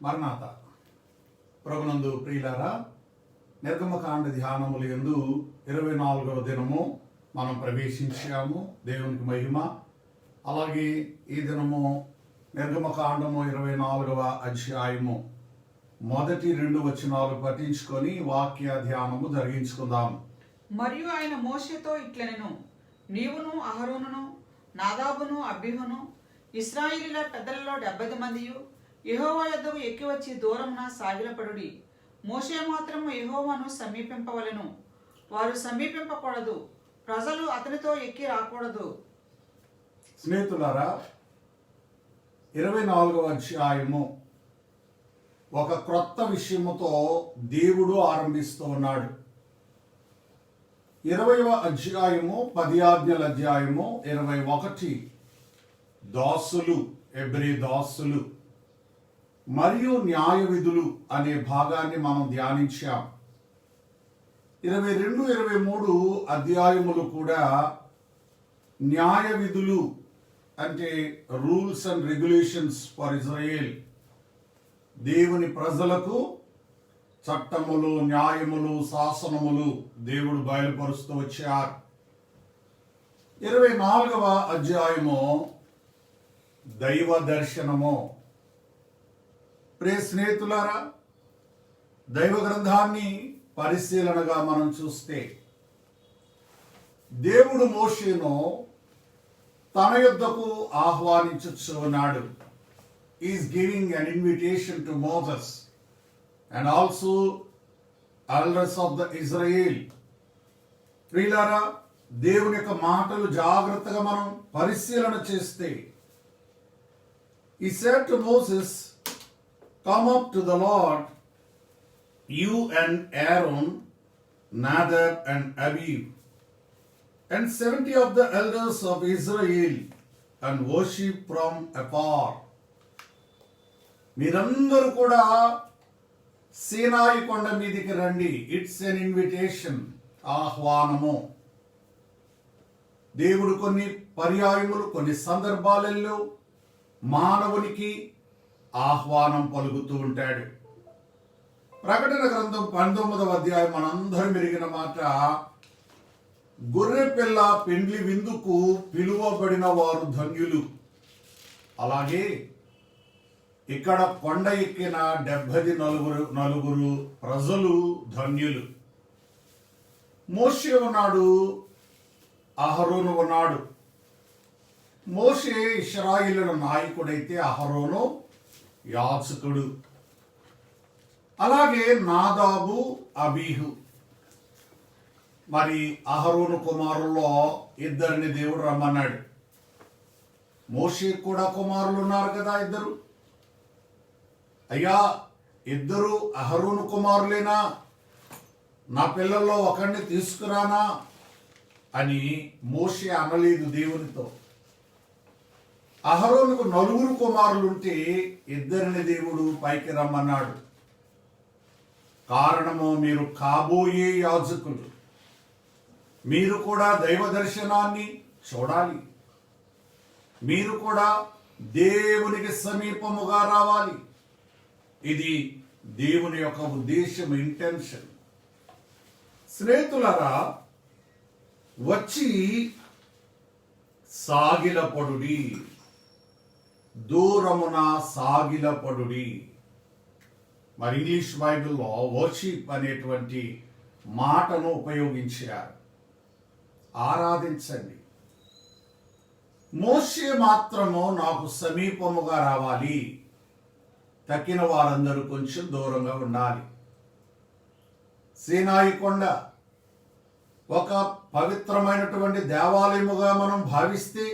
మరణాత ప్రభునందు ప్రియులారా, నిర్గమకాండ ధ్యానములు యందు 24వ దినము మనం ప్రవేశించాము. దేవునికి మహిమ. అలాగే ఈ దినము నిర్గమకాండము 24వ అధ్యాయము మొదటి 2 వచనాలు పఠించుకొని వాక్య ధ్యానము జరిగించుకుందాం. మరియు ఆయన మోషేతో ఇట్లనెను, నీవును అహరోనును నాదాబును అబీహును ఇశ్రాయేలీల పెద్దలలో 70 మందియు యెహోవా యొద్దకు ఎక్కి వచ్చి దూరమున సాగిలపడుడి. మోషే మాత్రము యెహోవాను సమీపింపవలెను, వారు సమీపింపకూడదు, ప్రజలు అతనితో ఎక్కి రాకూడదు. స్నేహితులారా, 24వ అధ్యాయము ఒక క్రొత్త విషయముతో దేవుడు ఆరంభిస్తూ ఉన్నాడు. 20వ అధ్యాయము 10 ఆజ్ఞల అధ్యాయము 21 దాసులు, ఎబ్రీ దాసులు మరియు న్యాయ విధులు అనే భాగాన్ని మనం ధ్యానించాం. 22, 23 అధ్యాయములు కూడా న్యాయ విధులు అంటే rules and regulations for Israel, దేవుని ప్రజలకు చట్టములు, న్యాయములు, శాసనములు దేవుడు బయలుపరుస్తూ వచ్చారు. 24వ అధ్యాయము దైవ దర్శనము. ప్రియ స్నేహితులారా, దైవ గ్రంథాన్ని పరిశీలనగా మనం చూస్తే దేవుడు మోషేను తన యొద్దకు ఆహ్వానించు ఉన్నాడు. Is giving an invitation to Moses and also elders of the Israel. ప్రియులారా, దేవుని యొక్క మాటలు జాగ్రత్తగా మనం పరిశీలన చేస్తే, he said to Moses, come up to the Lord, you and Aaron, Nadab and Abihu, and 70 of the elders of Israel, and worship from afar. మీరందరూ కూడా సీనాయి కొండ మీదికి రండి. ఇట్స్ ఎన్ ఇన్విటేషన్, ఆహ్వానము. దేవుడు కొన్ని పర్యాయములు, కొన్ని సందర్భాలలో మానవునికి ఆహ్వానం పలుకుతూ ఉంటాడు. ప్రకటన గ్రంథం 19వ అధ్యాయం మనందరం ఎరిగిన మాట, గొర్రె పిల్ల పెండ్లి విందుకు పిలువబడిన వారు ధన్యులు. అలాగే ఇక్కడ కొండ ఎక్కిన 70 నలుగురు ప్రజలు ధన్యులు. మోషే ఉన్నాడు, అహరోను ఉన్నాడు. మోషే ఇశ్రాయేలుల నాయకుడైతే అహరోను యాజకుడు. అలాగే నాదాబు, అబీహు. మరి అహరోను కుమారుల్లో 2 దేవుడు రమ్మన్నాడు. మోషే కూడా కుమారులు ఉన్నారు కదా 2. అయ్యా, 2 అహరోను కుమారులేనా, నా పిల్లల్లో ఒకరిని తీసుకురానా అని మోషే అనలేదు దేవునితో. అహరోనుకు 4 కుమారులుంటే 2 దేవుడు పైకి రమ్మన్నాడు. కారణము, మీరు కాబోయే యాజకులు, మీరు కూడా దైవ దర్శనాన్ని చూడాలి, మీరు కూడా దేవునికి సమీపముగా రావాలి. ఇది దేవుని యొక్క ఉద్దేశం, ఇంటెన్షన్. స్నేహితులారా, వచ్చి సాగిలపడుడి, దూరమున సాగిలపడుడి. మరి ఇంగ్లీష్ బైబిల్లో వర్షిప్ అనేటువంటి మాటను ఉపయోగించారు. ఆరాధించండి. మోషే మాత్రము నాకు సమీపముగా రావాలి, తక్కిన వారందరూ కొంచెం దూరంగా ఉండాలి. సీనాయి కొండ ఒక పవిత్రమైనటువంటి దేవాలయముగా మనం భావిస్తే,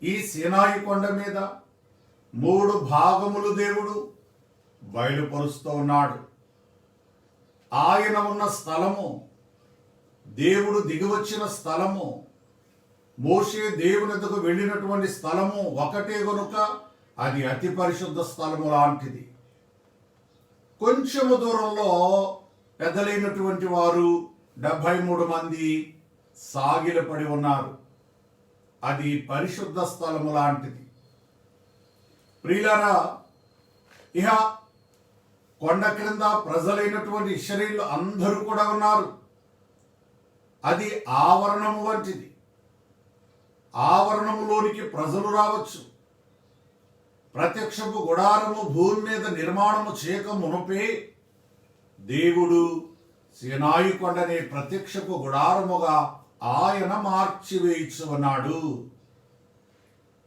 ఈ సీనాయి కొండ మీద 3 భాగములు దేవుడు బయలుపరుస్తూ ఉన్నాడు. ఆయన ఉన్న స్థలము, దేవుడు దిగివచ్చిన స్థలము, మోషే దేవుని వద్దకు వెళ్ళినటువంటి స్థలము ఒకటే గనుక అది అతి పరిశుద్ధ స్థలము లాంటిది. కొంచెము దూరంలో పెద్దలైనటువంటి వారు 73 మంది సాగిలపడి ఉన్నారు. అది పరిశుద్ధ స్థలము లాంటిది. ప్రియులారా, ఇహ కొండ క్రింద ప్రజలైనటువంటి ఇశ్రాయేలు అందరూ కూడా ఉన్నారు. అది ఆవరణము వంటిది. ఆవరణములోనికి ప్రజలు రావచ్చు. ప్రత్యక్షపు గుడారము భూమి మీద నిర్మాణము చేయక మునుపే దేవుడు సీనాయి కొండనే ప్రత్యక్షపు గుడారముగా ఆయన మార్చివేయచ్చు ఉన్నాడు.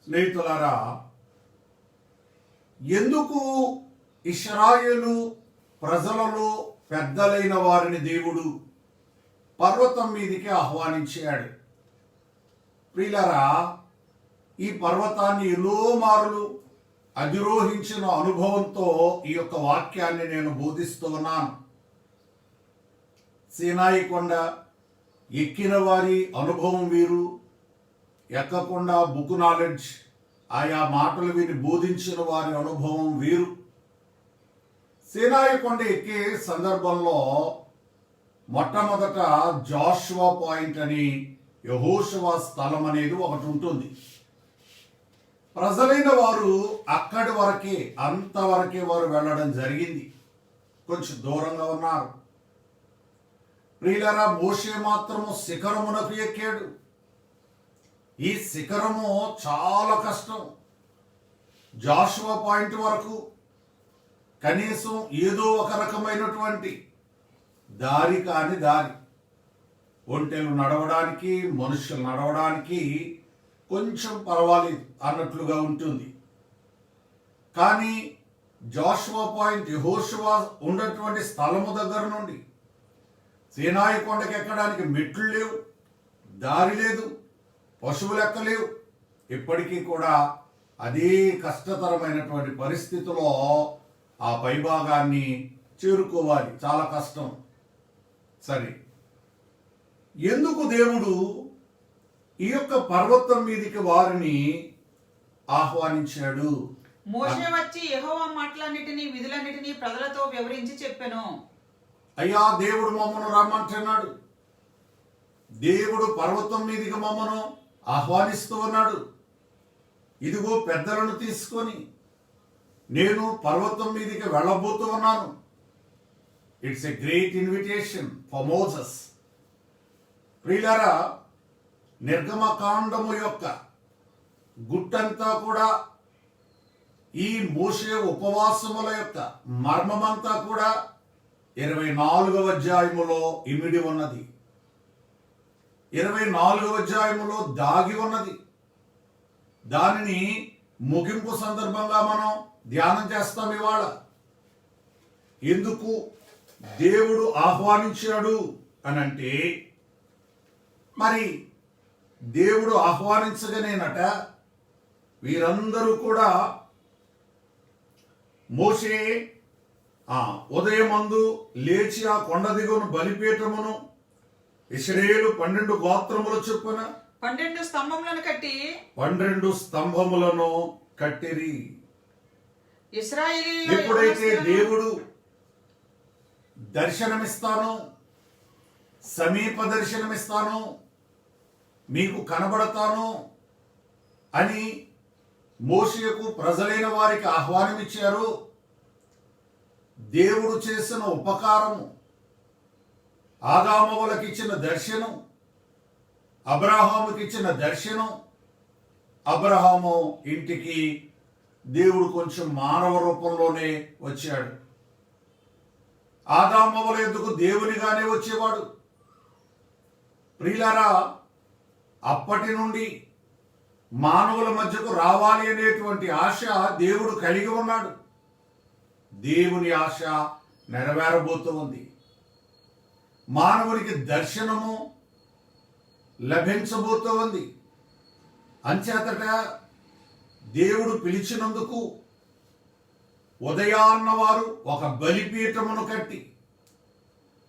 స్నేహితులారా, ఎందుకు ఇశ్రాయేలు ప్రజలలో పెద్దలైన వారిని దేవుడు పర్వతం మీదికి ఆహ్వానించాడు? ప్రియులారా, ఈ పర్వతాన్ని ఎన్నో మారులు అధిరోహించిన అనుభవంతో ఈ యొక్క వాక్యాన్ని నేను బోధిస్తూ ఉన్నాను. సీనాయి కొండ ఎక్కిన వారి అనుభవం వీరు, ఎక్కకుండా బుక్ నాలెడ్జ్ ఆయా మాటలు విని బోధించిన వారి అనుభవం వీరు. సీనాయి కొండ ఎక్కే సందర్భంలో మొట్టమొదట జాషువా పాయింట్ అని యెహోషువ స్థలం అనేది ఒకటి ఉంటుంది. ప్రజలైన వారు అక్కడి వరకే, అంతవరకే వారు వెళ్ళడం జరిగింది. కొంచెం దూరంగా ఉన్నారు. ప్రియులారా, మోషే మాత్రము శిఖరమునకు ఎక్కాడు. ఈ శిఖరము చాలా కష్టం. జాషువా పాయింట్ వరకు కనీసం ఏదో ఒక రకమైనటువంటి దారి కాని దారి, ఒంటెలు నడవడానికి, మనుషులు నడవడానికి కొంచెం పర్వాలేదు అన్నట్లుగా ఉంటుంది. కానీ జాషువా పాయింట్ యెహోషువ ఉన్నటువంటి స్థలము దగ్గర నుండి సీనాయి కొండకి ఎక్కడానికి మెట్లు లేవు, దారి లేదు, పశువులు ఎక్కలేవు. ఇప్పటికీ కూడా అదే కష్టతరమైనటువంటి పరిస్థితిలో ఆ పైభాగాన్ని చేరుకోవాలి, చాలా కష్టం. సరే, ఎందుకు దేవుడు ఈ యొక్క పర్వతం మీదికి వారిని ఆహ్వానించాడు? మోషే వచ్చి యెహోవా మాటలన్నిటినీ విధులన్నిటినీ ప్రజలతో వివరించి చెప్పెను. అయ్యా, దేవుడు మమ్మను రమ్మంటున్నాడు. దేవుడు పర్వతం మీదికి మమ్మను ఆహ్వానిస్తూ ఉన్నాడు. ఇదిగో పెద్దలను తీసుకొని నేను పర్వతం మీదికి వెళ్ళబోతూ ఉన్నాను. It's a great invitation for Moses. ప్రియులారా, నిర్గమకాండము యొక్క గుట్టంతా కూడా ఈ మోషే ఉపవాసముల యొక్క మర్మమంతా కూడా 24వ అధ్యాయములో ఇమిడి ఉన్నది. 24వ అధ్యాయములో దాగి ఉన్నది. దానిని ముగింపు సందర్భంగా మనం ధ్యానం చేస్తాం ఇవాళ. ఎందుకు దేవుడు ఆహ్వానించాడు అనంటే, మరి దేవుడు ఆహ్వానించగానేనట వీరందరూ కూడా మోషే ఉదయమందు లేచి ఆ కొండ దిగువను బలిపీఠమును ఇశ్రాయేలు 12 గోత్రముల చొప్పున 12 స్తంభములను కట్టి 12 స్తంభములను కట్టిరి. ఇశ్రాయేలీయుల ఎప్పుడైతే దేవుడు దర్శనమిస్తానో, సమీప దర్శనమిస్తానో, మీకు కనబడతాను అని మోషేకు ప్రజలైన వారికి ఆహ్వానం ఇచ్చారు. దేవుడు చేసిన ఉపకారము, ఆదామవులకు ఇచ్చిన దర్శనం, అబ్రహాముకి ఇచ్చిన దర్శనం. అబ్రహాము ఇంటికి దేవుడు కొంచెం మానవ రూపంలోనే వచ్చాడు. ఆదామవుల ఎందుకు దేవునిగానే వచ్చేవాడు. ప్రియులారా, అప్పటి నుండి మానవుల మధ్యకు రావాలి అనేటువంటి ఆశ దేవుడు కలిగి ఉన్నాడు. దేవుని ఆశ నెరవేరబోతూ ఉంది. మానవునికి దర్శనము లభించబోతూ ఉంది. అంచేతట దేవుడు పిలిచినందుకు ఉదయాన్న వారు ఒక బలిపీఠమును కట్టి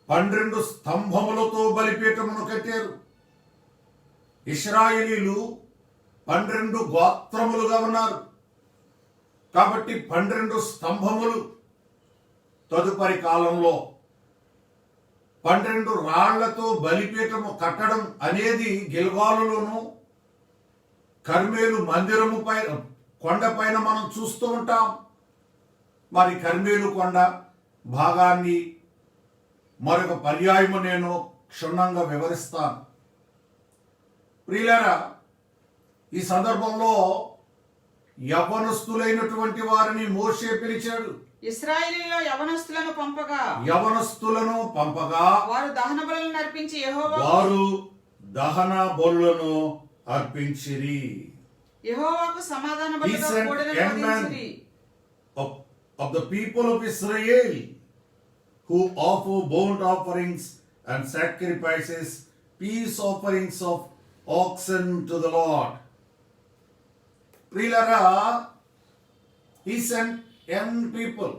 12 స్తంభములతో బలిపీఠమును కట్టారు. ఇశ్రాయేలీలు 12 గోత్రములుగా ఉన్నారు కాబట్టి 12 స్తంభములు. తదుపరి కాలంలో 12 రాళ్లతో బలిపీఠము కట్టడం అనేది గిల్గాలులోను కర్మేలు మందిరము పైన కొండపైన మనం చూస్తూ ఉంటాం. మరి కర్మేలు కొండ భాగాన్ని మరొక పర్యాయము నేను క్షుణ్ణంగా వివరిస్తాను. ప్రియులారా, ఈ సందర్భంలో యవనస్తులైనటువంటి వారిని మోషే పిలిచాడు. ఇశ్రాయేలీయుల యవనస్తులను పంపగా వారు దహన బలులను అర్పించి యెహోవాకు సమాధాన బలుగా కోడెలను వధించిరి. of the people of Israel who offer burnt offerings and sacrifices, peace offerings of oxen to the Lord. ప్రియులారా, he sent young people,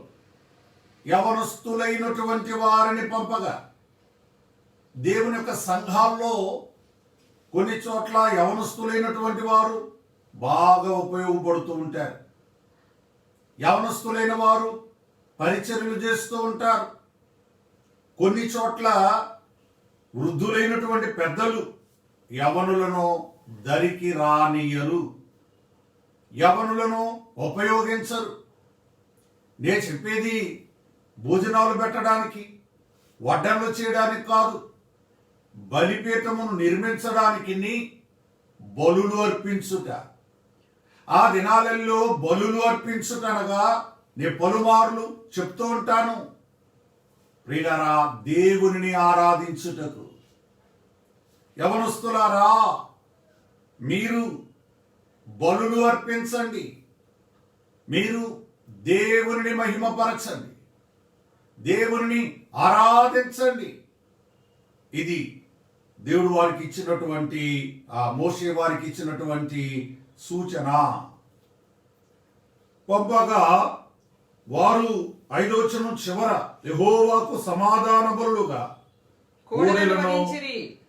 యవనస్తులైనటువంటి వారిని పంపగా. దేవుని యొక్క సంఘాల్లో కొన్ని చోట్ల యవనస్తులైనటువంటి వారు బాగా ఉపయోగపడుతూ ఉంటారు. యవనస్తులైన వారు పరిచర్యలు చేస్తూ ఉంటారు. కొన్ని చోట్ల వృద్ధులైనటువంటి పెద్దలు యవనులను దరికి రానియరు, యవనులను ఉపయోగించరు. నేను చెప్పేది భోజనాలు పెట్టడానికి, వడ్డనలు చేయడానికి కాదు, బలిపీఠమును నిర్మించడానికి, బలులు అర్పించుట. ఆ దినాలలో బలులు అర్పించుటనగా నేను పలుమార్లు చెప్తూ ఉంటాను, ప్రియులారా, దేవునిని ఆరాధించుటకు. యవనస్తులారా, మీరు బలులు అర్పించండి, మీరు దేవునిని మహిమపరచండి, దేవునిని ఆరాధించండి. ఇది దేవుడు వారికి ఇచ్చినటువంటి, మోషే వారికి ఇచ్చినటువంటి సూచన. పంపగా వారు 5వ వచనం చివర యెహోవాకు సమాధాన బలులుగా కోడెలను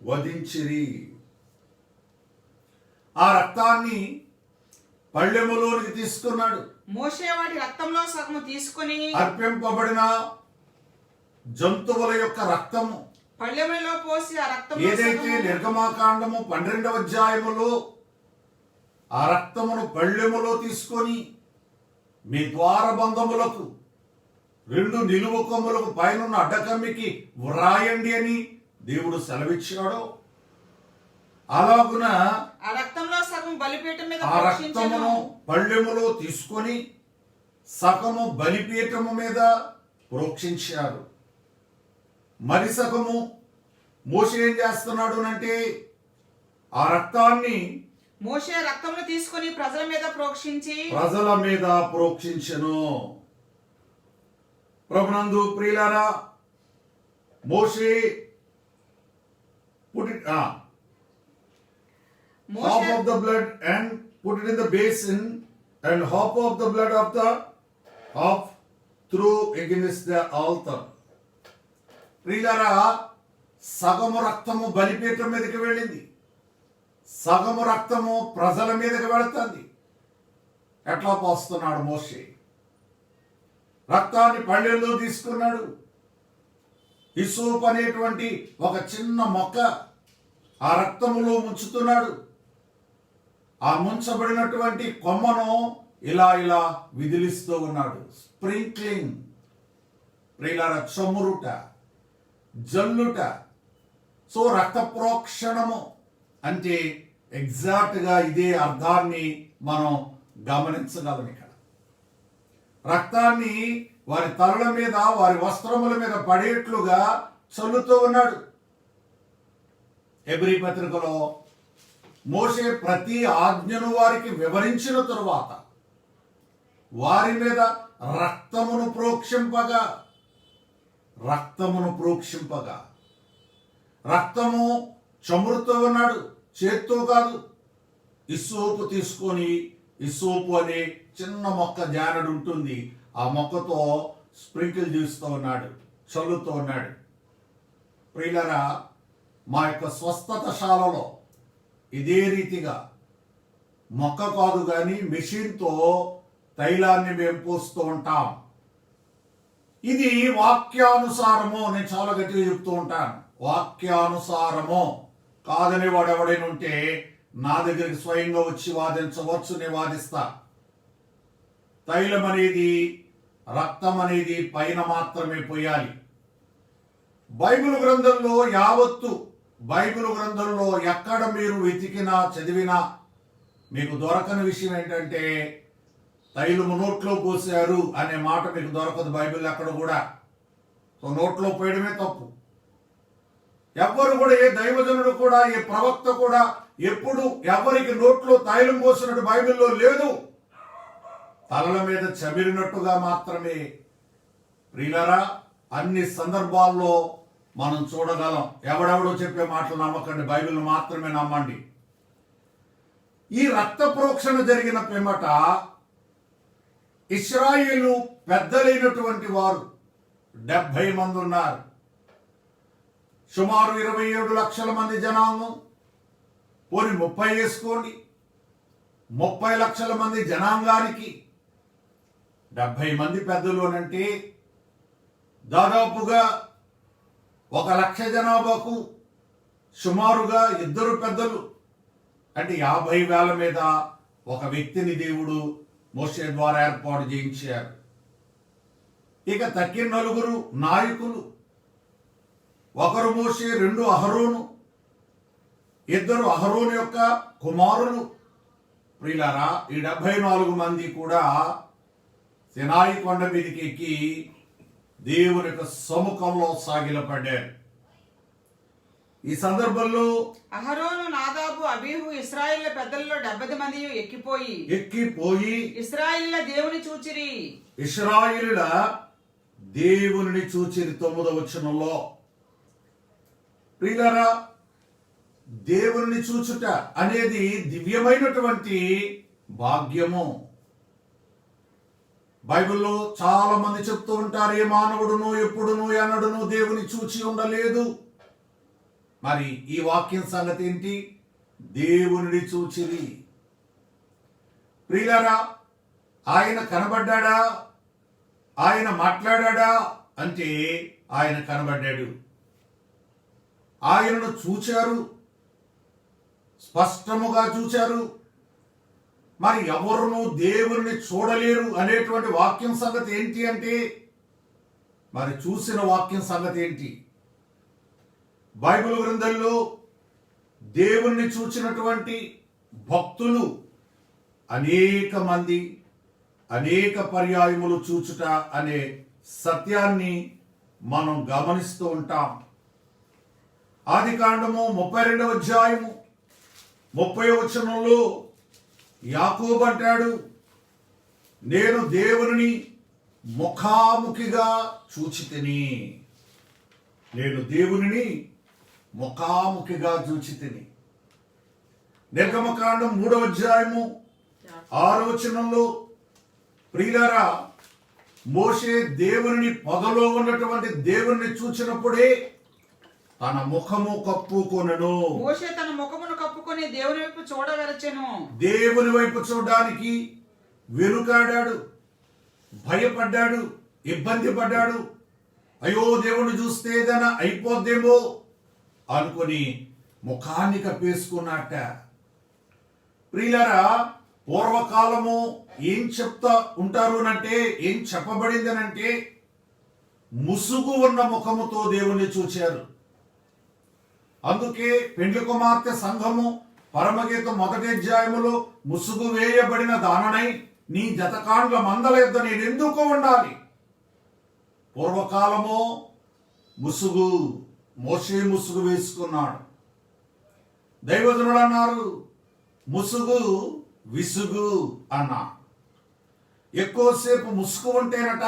వధించిరి. ఆ రక్తాన్ని పళ్ళెములోనికి తీసుకున్నాడు. మోషే వాటి రక్తంలో సగము తీసుకొని అర్పింపబడిన జంతువుల యొక్క రక్తము పళ్ళెములో పోసి ఆ రక్తం ఏదైతే నిర్గమాకాండము 12వ అధ్యాయములో ఆ రక్తమును పళ్ళెములో తీసుకొని మీ ద్వారబంధములకు 2 నిలువు కొమ్ములకు పైనున్న అడ్డకమ్మికి వ్రాయండి అని దేవుడు సెలవిచ్చాడో, అలాగున ఆ రక్తంలో సగం బలిపీఠం మీద ఆ రక్తమును పళ్ళెములో తీసుకొని సగము బలిపీఠము మీద ప్రోక్షించారు. మరి సగము మోషే ఏం చేస్తున్నాడు అంటే, ఆ రక్తాన్ని మోషే రక్తమును తీసుకొని ప్రజల మీద ప్రోక్షించెను. ప్రభునందు ప్రియులారా, మోషే put it half of the blood and put it in the basin, and half of the blood of the half threw against the altar. ప్రియులారా, సగము రక్తము బలిపీఠం మీదకి వెళ్ళింది, సగము రక్తము ప్రజల మీదకి వెళుతుంది. ఎట్లా పోస్తున్నాడు మోషే? రక్తాన్ని పళ్ళెల్లో తీసుకున్నాడు. హిస్సోపు అనేటువంటి ఒక చిన్న మొక్క ఆ రక్తములో ముంచుతున్నాడు. ఆ ముంచబడినటువంటి కొమ్మను ఇలా ఇలా విదిలిస్తూ ఉన్నాడు. స్ప్రింక్లింగ్. ప్రియులారా, చమురుట, జల్లుట. సో రక్త ప్రోక్షణము అంటే ఎగ్జాక్ట్ గా ఇదే అర్థాన్ని మనం గమనించగలం. ఇక్కడ రక్తాన్ని వారి తలల మీద, వారి వస్త్రముల మీద పడేట్లుగా చల్లుతూ ఉన్నాడు. హెబ్రీ పత్రికలో మోషే ప్రతి ఆజ్ఞను వారికి వివరించిన తరువాత వారి మీద రక్తమును ప్రోక్షింపగా రక్తము చమురుతో ఉన్నాడు, చేత్తో కాదు. హిస్సోపు తీసుకొని, హిస్సోపు అనే చిన్న మొక్క జానడు ఉంటుంది, ఆ మొక్కతో స్ప్రింకిల్ చేస్తూ ఉన్నాడు, చల్లుతూ ఉన్నాడు. ప్రియులారా, మా యొక్క స్వస్థతశాలలో ఇదే రీతిగా మొక్క కాదు కానీ మెషిన్తో తైలాన్ని మేము పోస్తూ ఉంటాం. ఇది వాక్యానుసారము. నేను చాలా గట్టిగా చెప్తూ ఉంటాను, వాక్యానుసారము కాదని వాడు ఎవడైనా ఉంటే నా దగ్గరికి స్వయంగా వచ్చి వాదించవచ్చు, నేను వాదిస్తా. తైలం అనేది రక్తం అనేది పైన మాత్రమే పోయాలి. బైబిల్ గ్రంథంలో యావత్తు బైబిల్ గ్రంథంలో ఎక్కడ మీరు వెతికినా చదివినా మీకు దొరకని విషయం ఏంటంటే తైలము నోట్లో పోసారు అనే మాట మీకు దొరకదు బైబిల్ ఎక్కడ కూడా. సో నోట్లో పోయడమే తప్పు. ఎవ్వరు కూడా, ఏ దైవజనుడు కూడా, ఏ ప్రవక్త కూడా ఎప్పుడు ఎవరికి నోట్లో తైలం పోసినట్టు బైబిల్లో లేదు. తలల మీద చమిరినట్టుగా మాత్రమే ప్రియులారా అన్ని సందర్భాల్లో మనం చూడగలం. ఎవడెవడో చెప్పే మాటలు నమ్మకండి, బైబిల్ మాత్రమే నమ్మండి. ఈ రక్త ప్రోక్షణ జరిగిన పిమ్మట ఇశ్రాయేలు పెద్దలైనటువంటి వారు 70 మంది ఉన్నారు. సుమారు 27 లక్షల మంది జనాంగం. పోని 30 వేసుకోండి. 30 లక్షల మంది జనాంగానికి 70 మంది పెద్దలు అనంటే దాదాపుగా 1 లక్ష జనాభాకు సుమారుగా 2 పెద్దలు అంటే 50,000 మీద ఒక వ్యక్తిని దేవుడు మోషే ద్వారా ఏర్పాటు చేయించారు. ఇక తక్కిన 4 నాయకులు, 1 మోషే, 2 అహరోను, 2 అహరోను యొక్క కుమారులు. ప్రియులారా ఈ 74 మంది కూడా సినాయి కొండ మీదకి ఎక్కి దేవుని యొక్క సముఖంలో సాగిలపడ్డారు. ఈ సందర్భంలో అహరోను, నాదాబు, అబీహు ఇశ్రాయేలు పెద్దలలో 70 మంది ఎక్కిపోయి ఇశ్రాయేలు దేవుని చూచిరి. ఇశ్రాయేలుల దేవుని చూచిరి. 9వ వచనంలో ప్రియులారా దేవుని చూచుట అనేది దివ్యమైనటువంటి భాగ్యము. బైబిల్లో చాలా మంది చెప్తూ ఉంటారు, ఏ మానవుడును ఎప్పుడును ఎన్నడును దేవుని చూచి ఉండలేదు. మరి ఈ వాక్యం సంగతి ఏంటి? దేవుని చూచిరి. ప్రియులారా ఆయన కనబడ్డాడా? ఆయన మాట్లాడా అంటే ఆయన కనబడ్డాడు. ఆయనను చూచారు, స్పష్టముగా చూచారు. మరి ఎవరును దేవుని చూడలేరు అనేటువంటి వాక్యం సంగతి ఏంటి అంటే మరి చూసిన వాక్యం సంగతి ఏంటి? బైబిల్ గ్రంథంలో దేవుణ్ణి చూచినటువంటి భక్తులు అనేక మంది అనేక పర్యాయములు చూచుట అనే సత్యాన్ని మనం గమనిస్తూ ఉంటాం. ఆదికాండము 32వ అధ్యాయము 30వ వచనంలో యాకోబు అంటాడు, నేను దేవుని ముఖాముఖిగా చూచితిని. నేను దేవుని ముఖాముఖిగా చూచితిని. నిర్గమకాండం 3వ అధ్యాయము 6వ వచనంలో ప్రియులారా మోషే దేవుని పొదలో ఉన్నటువంటి దేవుణ్ణి చూచినప్పుడే తన ముఖము కప్పుకొనెను. మోషే తన ముఖమును కప్పుకొని దేవుని వైపు చూడవలచెను. దేవుని వైపు చూడడానికి వెనుకాడాడు, భయపడ్డాడు, ఇబ్బంది పడ్డాడు. అయ్యో దేవుణ్ణి చూస్తే ఏదైనా అయిపోద్దేమో అనుకుని ముఖాన్ని కప్పేసుకున్నట్ట. ప్రియులారా పూర్వకాలము ఏం చెప్తా ఉంటారు అంటే, ఏం చెప్పబడింది అంటే ముసుగు ఉన్న ముఖముతో దేవుణ్ణి చూచారు. అందుకే పెండ్లి కుమార్తె సంఘము పరమగీతం 1వ అధ్యాయములో ముసుగు వేయబడిన దాననై నీ జతకాండ్ల మందల యొద్ద నేను ఎందుకు ఉండాలి? పూర్వకాలము ముసుగు, మోషే ముసుగు వేసుకున్నాడు. దైవజనులు అన్నారు ముసుగు విసుగు అన్నా. ఎక్కువసేపు ముసుగు ఉంటేనట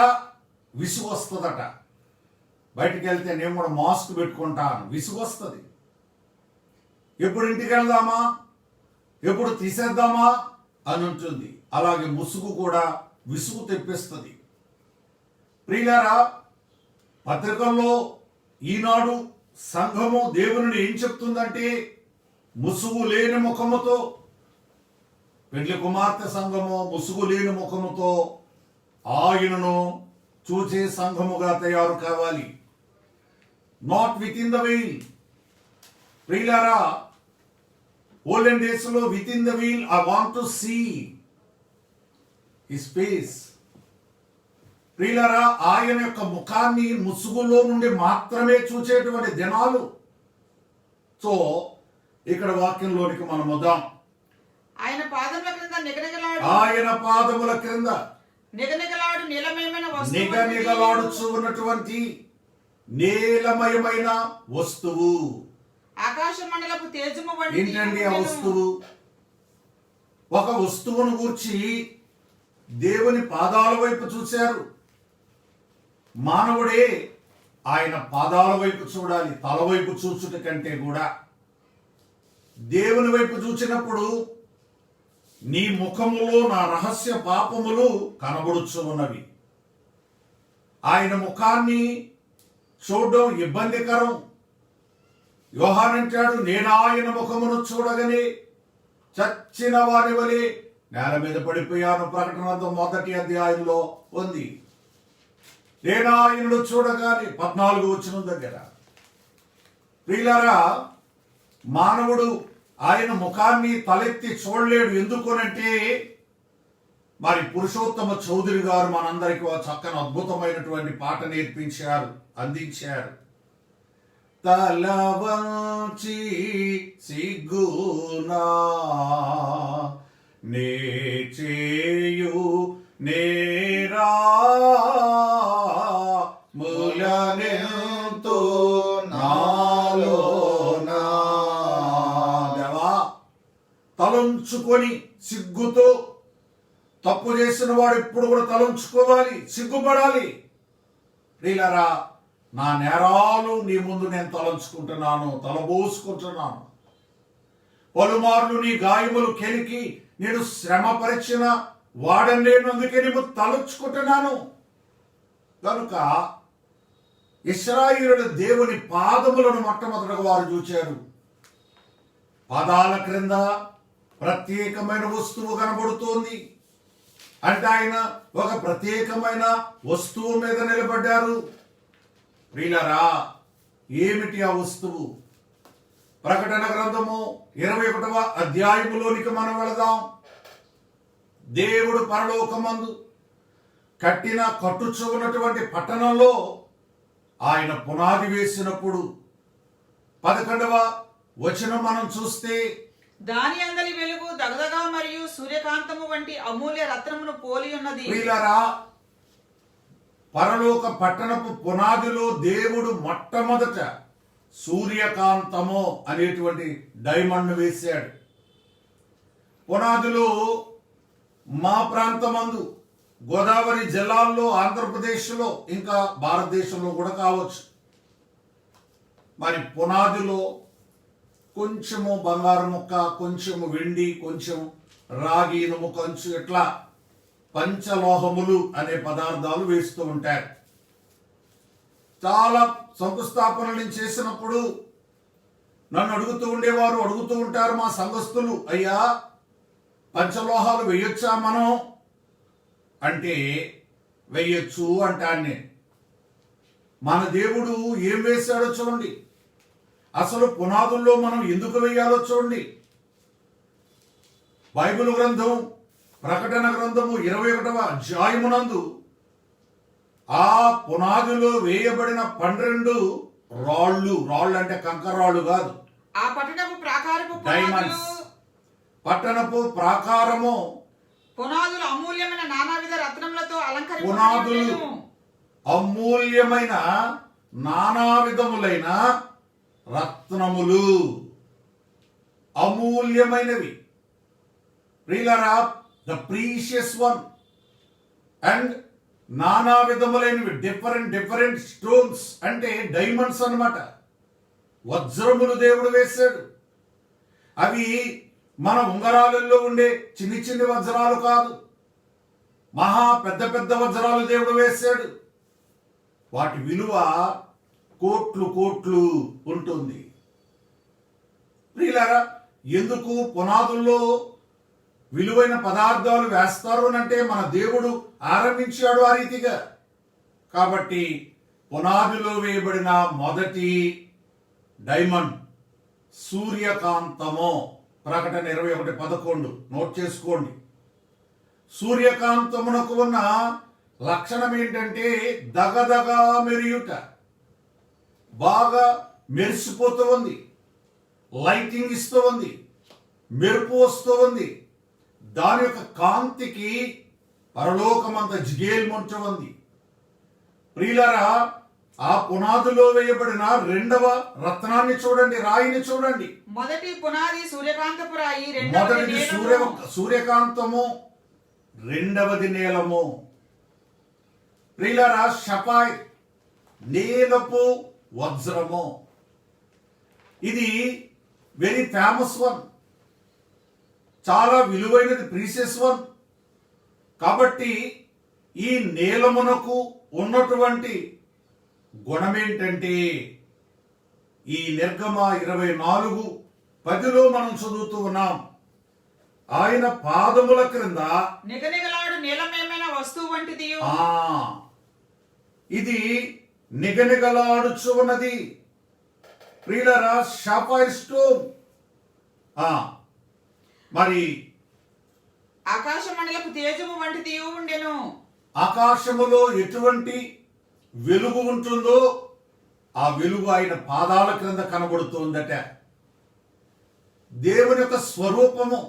విసుగు వస్తుందట. బయటికి వెళ్తే నేను కూడా మాస్క్ పెట్టుకుంటాను, విసుగు వస్తుంది. ఎప్పుడు ఇంటికి వెళ్దామా, ఎప్పుడు తీసేద్దామా అని ఉంటుంది. అలాగే ముసుగు కూడా విసుగు తెప్పిస్తుంది. ప్రియులారా పత్రికల్లో ఈనాడు సంఘము దేవుని ఏం చెప్తుందంటే ముసుగు లేని ముఖముతో, పెండ్లి కుమార్తె సంఘము ముసుగు లేని ముఖముతో ఆయనను చూసే సంఘముగా తయారు కావాలి. Not within the veil. ప్రియులారా ఓల్డెన్ డేస్ లో within the veil I want to see his face. ప్రియులారా, ఆయన యొక్క ముఖాన్ని ముసుగులో నుండి మాత్రమే చూచేటువంటి దినాలు. సో ఇక్కడ వాక్యంలోనికి మనం వద్దాం. ఆయన పాదముల క్రింద నిగనిగలాడు ఆయన పాదముల క్రింద నిగనిగలాడు నీలమయమైన వస్తువు నిగనిగలాడుచు ఉన్నటువంటి నీలమయమైన వస్తువు. ఆకాశ మండలపు తేజము వంటి ఏంటండి ఆ వస్తువు? ఒక వస్తువును గూర్చి దేవుని పాదాల వైపు చూశారు. మానవుడే ఆయన పాదాల వైపు చూడాలి, తల వైపు చూచుట కంటే కూడా. దేవుని వైపు చూచినప్పుడు నీ ముఖములో నా రహస్య పాపములు కనబడుచు ఉన్నవి. ఆయన ముఖాన్ని చూడడం ఇబ్బందికరం. యోహానంటాడు, నేను ఆయన ముఖమును చూడగానే చచ్చిన వారి వలె నేల మీద పడిపోయాను. ప్రకటన 1వ అధ్యాయంలో ఉంది. నేను ఆయనను చూడగానే 14వ వచనం దగ్గర. ప్రియులారా, మానవుడు ఆయన ముఖాన్ని తలెత్తి చూడలేడు. ఎందుకోనంటే మరి పురుషోత్తమ చౌదరి గారు మనందరికీ ఒక చక్కని అద్భుతమైనటువంటి పాట నేర్పించారు, అందించారు. తల వంచి సిగ్గునా నే చేయు నేరా ములనెంతో నాలోనా. దేవా, తలంచుకొని సిగ్గుతో, తప్పు చేసిన వాడు ఎప్పుడు కూడా తలంచుకోవాలి, సిగ్గుపడాలి. ప్రియులారా, నా నేరాలు నీ ముందు నేను తలంచుకుంటున్నాను, తలబోసుకుంటున్నాను. పలుమార్లు నీ గాయములు కెలికి నేను శ్రమపరిచిన వాడని నేను, అందుకే నీవు తలంచుకుంటున్నాను. కనుక ఇశ్రాయేలు దేవుని పాదములను మొట్టమొదటగా వారు చూచారు. పాదాల క్రింద ప్రత్యేకమైన వస్తువు కనబడుతోంది. అంటే ఆయన ఒక ప్రత్యేకమైన వస్తువు మీద నిలబడ్డారు. ప్రియులారా, ఏమిటి ఆ వస్తువు? ప్రకటన గ్రంథము 21వ అధ్యాయములోనికి మనం వెళదాం. దేవుడు పరలోకమందు కట్టుచు ఉన్నటువంటి పట్టణంలో ఆయన పునాది వేసినప్పుడు 11వ వచనం మనం చూస్తే, దాని అందలి వెలుగు దగదగా మరియు సూర్యకాంతము వంటి అమూల్య రత్నమును పోలి ఉన్నది. ప్రియులారా, పరలోక పట్టణపు పునాదిలో దేవుడు మొట్టమొదట సూర్యకాంతము అనేటువంటి డైమండ్ వేశాడు. పునాదిలో మా ప్రాంతమందు గోదావరి జిల్లాల్లో, ఆంధ్రప్రదేశ్లో, ఇంకా భారతదేశంలో కూడా కావచ్చు, మరి పునాదిలో కొంచెము బంగారు ముక్క, కొంచెము వెండి, కొంచెం రాగి, ఇనుము కంచు, ఇట్లా పంచలోహములు అనే పదార్థాలు వేస్తూ ఉంటారు. చాలా శంకుస్థాపనలు చేసినప్పుడు నన్ను అడుగుతూ ఉంటారు మా సంఘస్థులు, అయ్యా పంచలోహాలు వేయొచ్చా మనం అంటే, వేయొచ్చు అంటాను నేను. మన దేవుడు ఏం వేశాడో చూడండి. అసలు పునాదుల్లో మనం ఎందుకు వేయాలో చూడండి. బైబిల్ గ్రంథం ప్రకటన గ్రంథము 21వ అధ్యాయమునందు ఆ పునాదిలో వేయబడిన 12 రాళ్ళు అంటే కంకరాళ్ళు కాదు, ఆ పట్టణపు ప్రాకారపు డైమండ్స్. పట్టణపు ప్రాకారము పునాదులు అమూల్యమైన నానావిధ రత్నములతో పునాదులు అమూల్యమైన నానావిధములైన రత్నములు, అమూల్యమైనవి. ప్రియులారా, ద ప్రీషియస్ వన్. అండ్ నానా విధములైనవి, డిఫరెంట్ స్టోన్స్ అంటే డైమండ్స్ అన్నమాట. వజ్రములు దేవుడు వేశాడు. అవి మన ఉంగరాలలో ఉండే చిన్ని వజ్రాలు కాదు, మహా పెద్ద వజ్రాలు దేవుడు వేశాడు. వాటి విలువ కోట్లు ఉంటుంది. ప్రియులారా, ఎందుకు పునాదుల్లో విలువైన పదార్థాలు వేస్తారు అంటే మన దేవుడు ఆరంభించాడు ఆ రీతిగా. కాబట్టి పునాదిలో వేయబడిన మొదటి డైమండ్ సూర్యకాంతము. ప్రకటన 21:11 నోట్ చేసుకోండి. సూర్యకాంతమునకు ఉన్న లక్షణం ఏంటంటే దగదగా మెరియుట, బాగా మెరిసిపోతూ ఉంది, లైటింగ్ ఇస్తూ ఉంది, మెరుపు వస్తూ ఉంది. దాని యొక్క కాంతికి పరలోకమంత జిగేల్మంటూ ఉంది. ప్రియులారా, ఆ పునాదిలో వేయబడిన రెండవ రత్నాన్ని చూడండి, రాయిని చూడండి. మొదటి పునాది సూర్యకాంతపు రాయి, మొదటిది సూర్యకాంతము, రెండవది నీలము. ప్రియులారా, షఫాయ్ నీలపు వజ్రము. ఇది వెరీ ఫేమస్ వన్, చాలా విలువైనది, ప్రీసియస్ వన్. కాబట్టి ఈ నీలమునకు ఉన్నటువంటి గుణమేంటంటే, ఈ నిర్గమ 24:10 మనం చదువుతూ ఉన్నాం, ఆయన పాదముల క్రింద నిగనిగలాడు నీలమేమైన వస్తువు వంటిది. ఇది నిగనిగలాడుచు ఉన్నది. ప్రియులారా, షాఫైర్ స్టోన్. మరి ఆకాశ మండలపు తేజము వంటిది ఉండెను. ఆకాశములో ఎటువంటి వెలుగు ఉంటుందో ఆ వెలుగు ఆయన పాదాల క్రింద కనబడుతుందట. దేవుని యొక్క స్వరూపము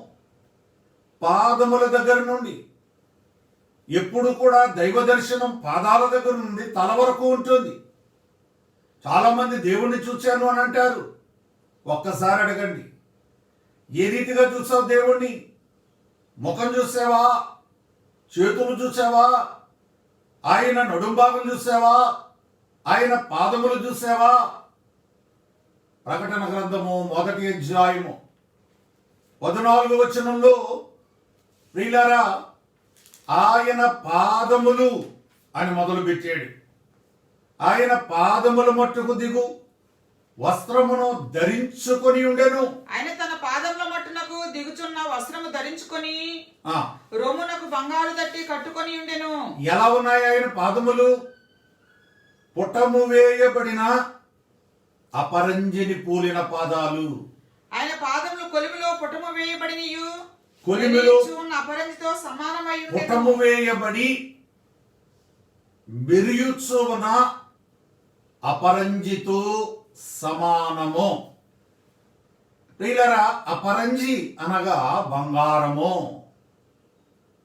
పాదముల దగ్గర నుండి, ఎప్పుడు కూడా దైవ దర్శనం పాదాల దగ్గర నుండి తల వరకు ఉంటుంది. చాలా మంది దేవుణ్ణి చూశాను అని అంటారు. ఒక్కసారి అడగండి, ఏ రీతిగా చూసావు దేవుణ్ణి? ముఖం చూసావా? చేతులు చూసావా? ఆయన నడుంభాగం చూసావా? ఆయన పాదములు చూసావా? ప్రకటన గ్రంథము 1వ అధ్యాయము 14వ వచనంలో, ప్రియులారా, ఆయన పాదములు అని మొదలు పెట్టాడు. ఆయన పాదముల మట్టుకు దిగు వస్త్రమును ధరించుకొని ఉండెను. ఆయన తన పాదముల మట్టునకు దిగుచున్న వస్త్రము ధరించుకొని రొమ్మునకు బంగారు దట్టి కట్టుకొని ఉండెను. ఎలా ఉన్నాయి ఆయన పాదములు? పుటము వేయబడిన అపరంజిని పూలిన పాదాలు. ఆయన పాదములు కొలిమిలో పుటము వేయబడినయు, కొలిమిలో అపరంజితో సమానమై పుటము వేయబడి మెరియుచున్న అపరంజితో సమానము. ప్రియులారా, అపరంజి అనగా బంగారము,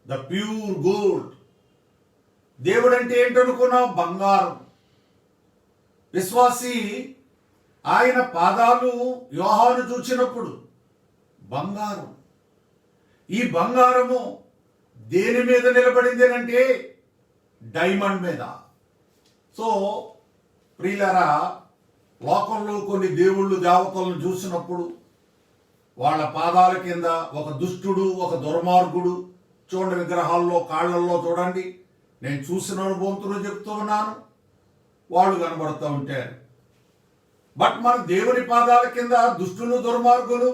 ద ప్యూర్ గోల్డ్. దేవుడు అంటే ఏంటనుకున్నావు? బంగారం. విశ్వాసి ఆయన పాదాలు యోహాను చూచినప్పుడు బంగారం. ఈ బంగారము దేని మీద నిలబడింది అంటే డైమండ్ మీద. సో ప్రియులారా, లోకంలో కొన్ని దేవుళ్ళు దేవతలను చూసినప్పుడు వాళ్ళ పాదాల కింద ఒక దుష్టుడు, ఒక దుర్మార్గుడు, చూడండి విగ్రహాల్లో కాళ్ళల్లో చూడండి, నేను చూసిన అనుభవంతో చెప్తూ ఉన్నాను, వాళ్ళు కనబడుతూ ఉంటారు. బట్ మన దేవుని పాదాల కింద దుష్టులు, దుర్మార్గులు,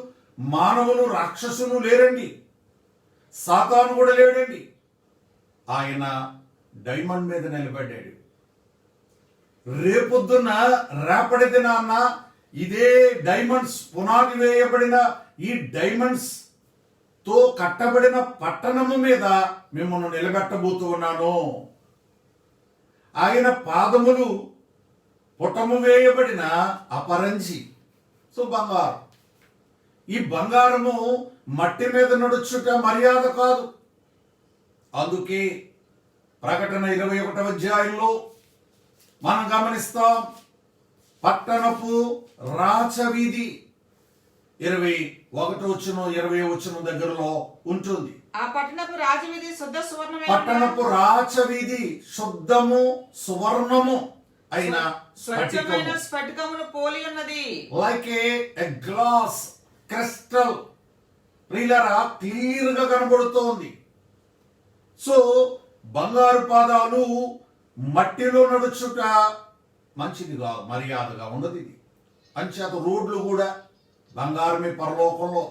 మానవులు, రాక్షసులు లేరండి. సాతాను కూడా లేడండి. ఆయన డైమండ్ మీద నిలబడ్డాడు. రేపొద్దున రేపటి దినాన్న ఇదే డైమండ్స్, పునాది వేయబడిన ఈ డైమండ్స్ తో కట్టబడిన పట్టణము మీద మిమ్మల్ని నిలబెట్టబోతూ ఉన్నాను. ఆయన పాదములు పుటము వేయబడిన అపరంజి. సో బంగారం. ఈ బంగారము మట్టి మీద నడుచుట మర్యాద కాదు. అందుకే ప్రకటన 21వ అధ్యాయంలో మనం గమనిస్తాం, పట్టణపు రాచవీధి 21వ వచనం 20వ వచనం దగ్గరలో ఉంటుంది. ఆ పట్టణపు రాజవీధి శుద్ధ సువర్ణమే. పట్టణపు రాచవీధి శుద్ధము సువర్ణము అయిన స్ఫటికమును పోలి ఉన్నది. లైక్ ఏ గ్లాస్ క్రిస్టల్. ప్రియులారా, క్లియర్ గా కనబడుతోంది. సో బంగారు పాదాలు మట్టిలో నడుచుట మంచిదిగా మర్యాదగా ఉన్నది. ఇది అంచేత రోడ్లు కూడా బంగారమే. పరలోకంలో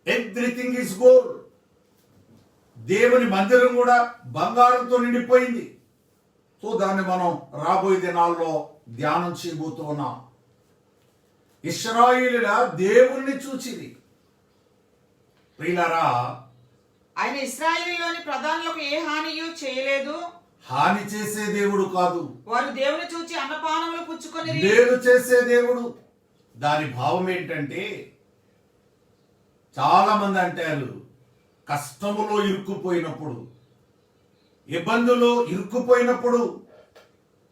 ఎవ్రీథింగ్ ఈజ్ గోల్డ్. దేవుని మందిరం కూడా బంగారంతో నిండిపోయింది. సో దాన్ని మనం రాబోయే దినాల్లో ధ్యానం చేయబోతూ ఉన్నాం. ఇశ్రాయేలుల దేవుణ్ణి చూచిరి. ప్రియులారా, ఆయన ఇశ్రాయేలులోని ప్రధానులకు ఏ హానియు చేయలేదు. హాని చేసే దేవుడు కాదు, వారు దేవుని చూచి అన్నపానములు పుచ్చుకొని మేలు చేసే దేవుడు. దాని భావం ఏంటంటే, చాలా మంది అంటారు కష్టములో ఇరుక్కుపోయినప్పుడు, ఇబ్బందులో ఇరుక్కుపోయినప్పుడు,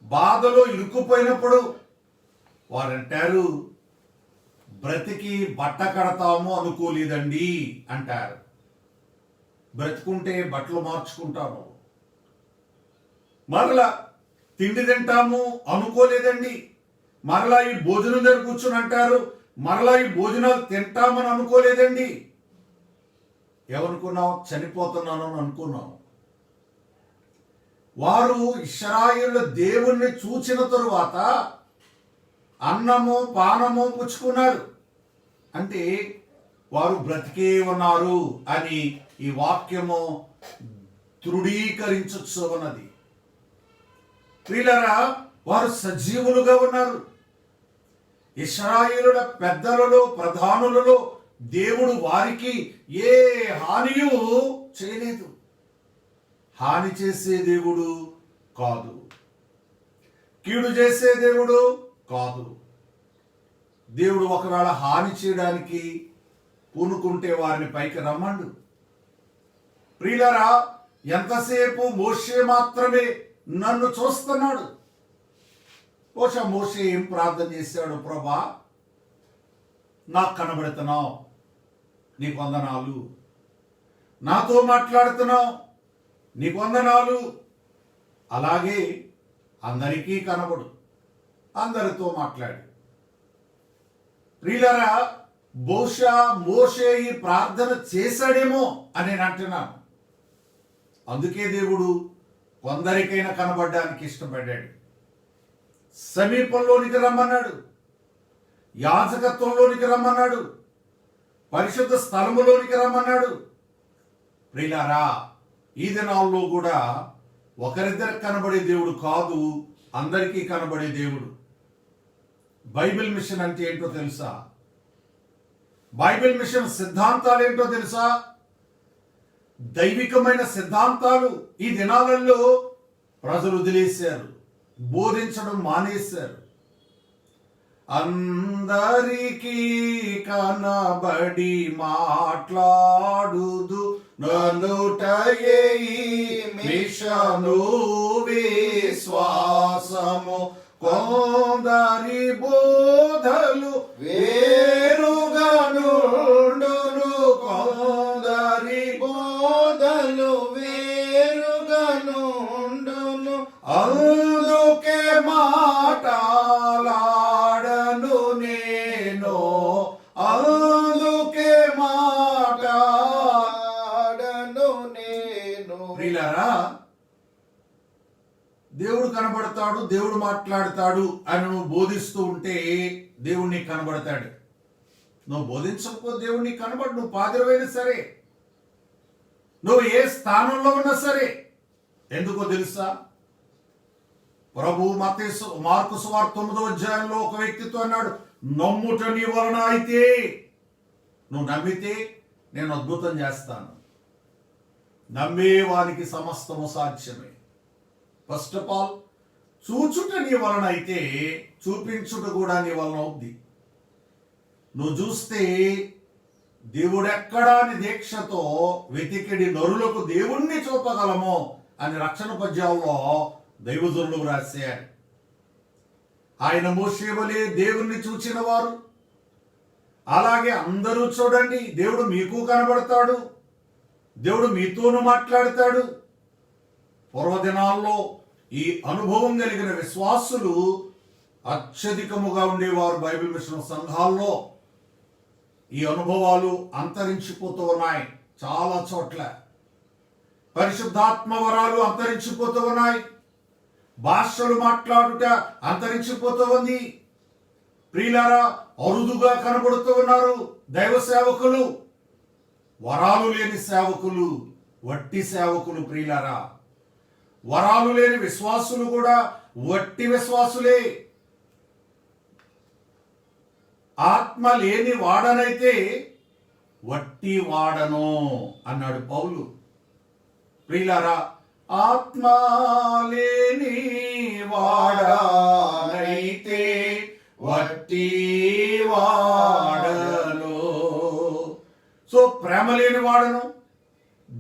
బాధలో ఇరుక్కుపోయినప్పుడు వారంటారు బ్రతికి బట్ట కడతాము అనుకోలేదండి అంటారు. బ్రతుకుంటే బట్టలు మార్చుకుంటాము, మరలా తిండి తింటాము అనుకోలేదండి. మరలా ఈ భోజనం దగ్గర కూర్చుని అంటారు మరలా ఈ భోజనాలు తింటామని అనుకోలేదండి. ఏమనుకున్నావు? చనిపోతున్నాను అని అనుకున్నావు. వారు ఇశ్రాయేలు దేవుణ్ణి చూచిన తరువాత అన్నము పానము పుచ్చుకున్నారు అంటే వారు బ్రతికే ఉన్నారు అని ఈ వాక్యము దృఢీకరించచ్చు అన్నది. ప్రియులారా, వారు సజీవులుగా ఉన్నారు. ఇశ్రాయేలుల పెద్దలలో ప్రధానులలో దేవుడు వారికి ఏ హానియు చేయలేదు. హాని చేసే దేవుడు కాదు, కీడు చేసే దేవుడు కాదు. దేవుడు ఒకవేళ హాని చేయడానికి పూనుకుంటే వారిని పైకి రమ్మండు. ప్రియులారా, ఎంతసేపు మోషే మాత్రమే నన్ను చూస్తున్నాడు. బహుశా మోషే ఏం ప్రార్థన చేశాడు? ప్రభా, నాకు కనబడుతున్నావు, నీకు వందనాలు. నాతో మాట్లాడుతున్నావు, నీకు వందనాలు. అలాగే అందరికీ కనబడు, అందరితో మాట్లాడు. ప్రియులారా, బహుశా మోషే ఈ ప్రార్థన చేశాడేమో అని నేను అంటున్నాను. అందుకే దేవుడు కొందరికైనా కనబడడానికి ఇష్టపడ్డాడు. సమీపంలోనికి రమ్మన్నాడు, యాజకత్వంలోనికి రమ్మన్నాడు, పరిశుద్ధ స్థలములోనికి రమ్మన్నాడు. ప్రియులారా, ఈ దినాల్లో కూడా ఒకరిద్దరికి కనబడే దేవుడు కాదు, అందరికీ కనబడే దేవుడు. బైబిల్ మిషన్ అంటే ఏంటో తెలుసా? బైబిల్ మిషన్ సిద్ధాంతాలు ఏంటో తెలుసా? దైవికమైన సిద్ధాంతాలు ఈ దినాలలో ప్రజలు వదిలేశారు, బోధించడం మానేశారు. అందరికీ కనబడి మాట్లాడుదు నలుటయే మిషను విశ్వాసము, కొందరి బోధలు వేరుగా నుండును, కొందరి బోధలు వేరుగా నుండును. అందుకే మాటలాడను నేను, అందుకే మాటలాడను నేను. ప్రియులారా, దేవుడు కనబడతాడు, దేవుడు మాట్లాడతాడు అని నువ్వు బోధిస్తూ ఉంటే దేవుడు నీకు కనబడతాడు. నువ్వు బోధించకపోతే దేవుడు నీకు కనబడు. నువ్వు పాదిరవైనా సరే, నువ్వు ఏ స్థానంలో ఉన్నా సరే. ఎందుకో తెలుసా? ప్రభు మార్కు సువార్త 9వ అధ్యాయంలో ఒక వ్యక్తితో అన్నాడు, నమ్ముట నీ వలన అయితే, నువ్వు నమ్మితే నేను అద్భుతం చేస్తాను. నమ్మేవానికి సమస్తము సాధ్యమే. ఫస్ట్ ఆఫ్ ఆల్, చూచుట నీ వలన అయితే చూపించుట కూడా నీ వలన అవుద్ది. నువ్వు చూస్తే దేవుడెక్కడా అని దీక్షతో వెతికిడి నరులకు దేవుణ్ణి చూపగలము అని రక్షణ పద్యాల్లో దైవజనులు రాశారు. ఆయన మోషే వలె దేవుణ్ణి చూచిన వారు, అలాగే అందరూ చూడండి, దేవుడు మీకు కనబడతాడు, దేవుడు మీతోనూ మాట్లాడతాడు. పూర్వదినాల్లో ఈ అనుభవం కలిగిన విశ్వాసులు అత్యధికముగా ఉండేవారు. బైబిల్ మిషన్ సంఘాల్లో ఈ అనుభవాలు అంతరించిపోతూ ఉన్నాయి. చాలా చోట్ల పరిశుద్ధాత్మ వరాలు అంతరించిపోతూ ఉన్నాయి. భాషలు మాట్లాడుట అంతరించిపోతూ ఉంది. ప్రియులారా, అరుదుగా కనబడుతూ ఉన్నారు దైవ సేవకులు. వరాలు లేని సేవకులు వట్టి సేవకులు. ప్రియులారా, వరాలు లేని విశ్వాసులు కూడా వట్టి విశ్వాసులే. ఆత్మ లేని వాడనైతే వట్టి వాడను అన్నాడు పౌలు. ప్రియులారా, ఆత్మ లేని వాడనైతే వట్టి వాడను. సో ప్రేమ లేని వాడను,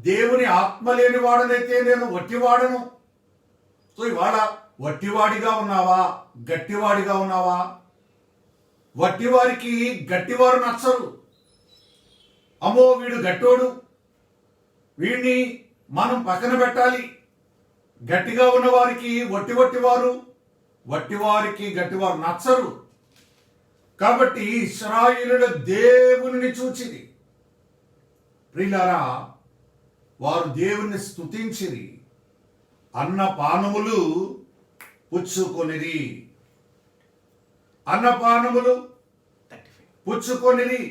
దేవుని ఆత్మ లేని వాడనైతే నేను వట్టి వాడను. సో ఇవాళ వట్టివాడిగా ఉన్నావా, గట్టివాడిగా ఉన్నావా? వట్టివారికి గట్టివారు నచ్చరు. అమ్మో వీడు గట్టోడు, వీడిని మనం పక్కన పెట్టాలి. గట్టిగా ఉన్నవారికి వట్టివారికి గట్టివారు నచ్చరు. కాబట్టి ఇశ్రాయేలుల దేవుని చూచిరి. ప్రియులారా, వారు దేవుని స్తుతించిరి, అన్నపానములు పుచ్చుకొనిరి. అన్నపానములు పుచ్చుకొనిరి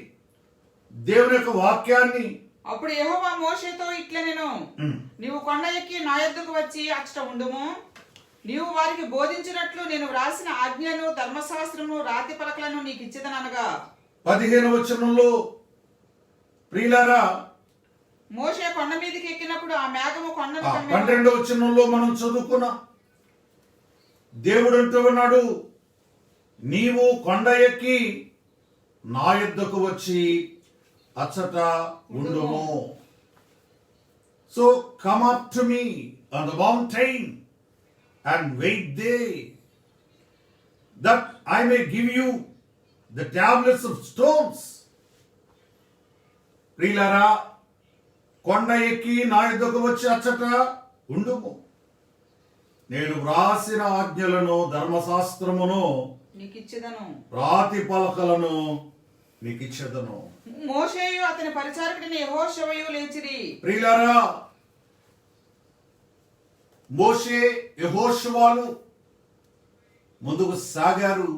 దేవుని యొక్క వాక్యాన్ని. అప్పుడు యెహోవా మోషేతో ఇట్లనెను, నీవు కొండ ఎక్కి నా యొద్దకు వచ్చి అచ్చట ఉండుము. నీవు వారికి బోధించినట్లు నేను వ్రాసిన ఆజ్ఞను, ధర్మశాస్త్రము, రాతి పలకలను నీకు ఇచ్చేదనగా 15వ వచనంలో ప్రియులారా, మోషే కొండ మీదకి ఎక్కినప్పుడు ఆ మేఘము కొండను కమ్మెను. 12వ వచనంలో మనం చదువుకున్న దేవుడు అంటూ ఉన్నాడు, నీవు కొండ ఎక్కి నా యొద్దకు వచ్చి అచ్చట ఉండుము. So come up to me on the mountain and wait there, that I may give you the tablets of stones. ప్రియులారా, కొండ ఎక్కి నా యొద్దకు వచ్చి అచ్చట ఉండుము. నేను వ్రాసిన ఆజ్ఞలను, ధర్మశాస్త్రమును, నీకు ఇచ్చేదను, రాతి పలకలను నీకు ఇచ్చేదను. మోషేయు అతని పరిచారకుడైన యెహోషువయు లేచిరి. ప్రియులారా, మోషే, యెహోషువాలు ముందుకు సాగారు,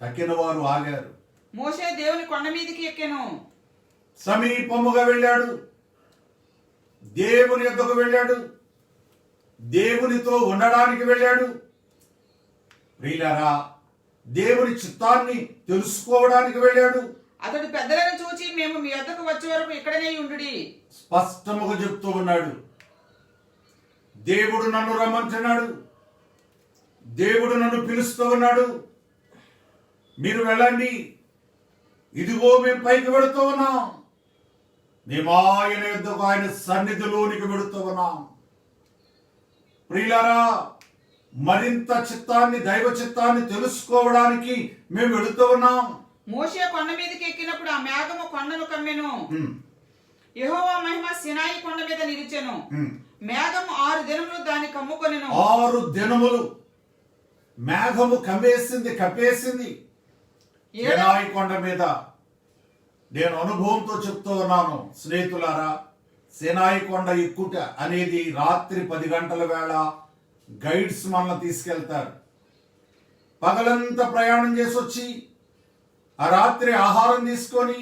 తక్కిన వారు ఆగారు. మోషే దేవుని కొండ మీదకి ఎక్కెను, సమీపముగా వెళ్ళాడు, దేవుని యొద్దకు వెళ్ళాడు, దేవునితో ఉండడానికి వెళ్ళాడు. ప్రియులారా, దేవుని చిత్తాన్ని తెలుసుకోవడానికి వెళ్ళాడు. అతడు పెద్దలను చూచి మేము మీ యొద్దకు వచ్చే వరకు ఇక్కడనే ఉండుడి స్పష్టముగా చెప్తూ ఉన్నాడు. దేవుడు నన్ను రమ్మంటున్నాడు, దేవుడు నన్ను పిలుస్తూ ఉన్నాడు, మీరు వెళ్ళండి, ఇదిగో మేము పైకి వెళుతూ ఉన్నాం, మేము ఆయన యొద్దకు, ఆయన సన్నిధిలోనికి వెళుతూ ఉన్నాం. ప్రియులారా, మరింత చిత్తాన్ని, దైవ చిత్తాన్ని తెలుసుకోవడానికి మేము వెళుతూ ఉన్నాం. మోషే కొండ మీదకి ఎక్కినప్పుడు ఆ మేఘము కొండను కమ్మెను. యెహోవా మహిమ సినాయి కొండ మీద నిలిచెను. మేఘము 6 దినములు దాన్ని కమ్ముకొనెను. 6 దినములు మేఘము కప్పేసింది సినాయి కొండ మీద. నేను అనుభవంతో చెప్తూ ఉన్నాను స్నేహితులారా, సినాయి కొండ ఎక్కుట అనేది రాత్రి 10 గంటల వేళ గైడ్స్ మనల్ని తీసుకెళ్తారు. పగలంతా ప్రయాణం చేసి వచ్చి ఆ రాత్రి ఆహారం తీసుకొని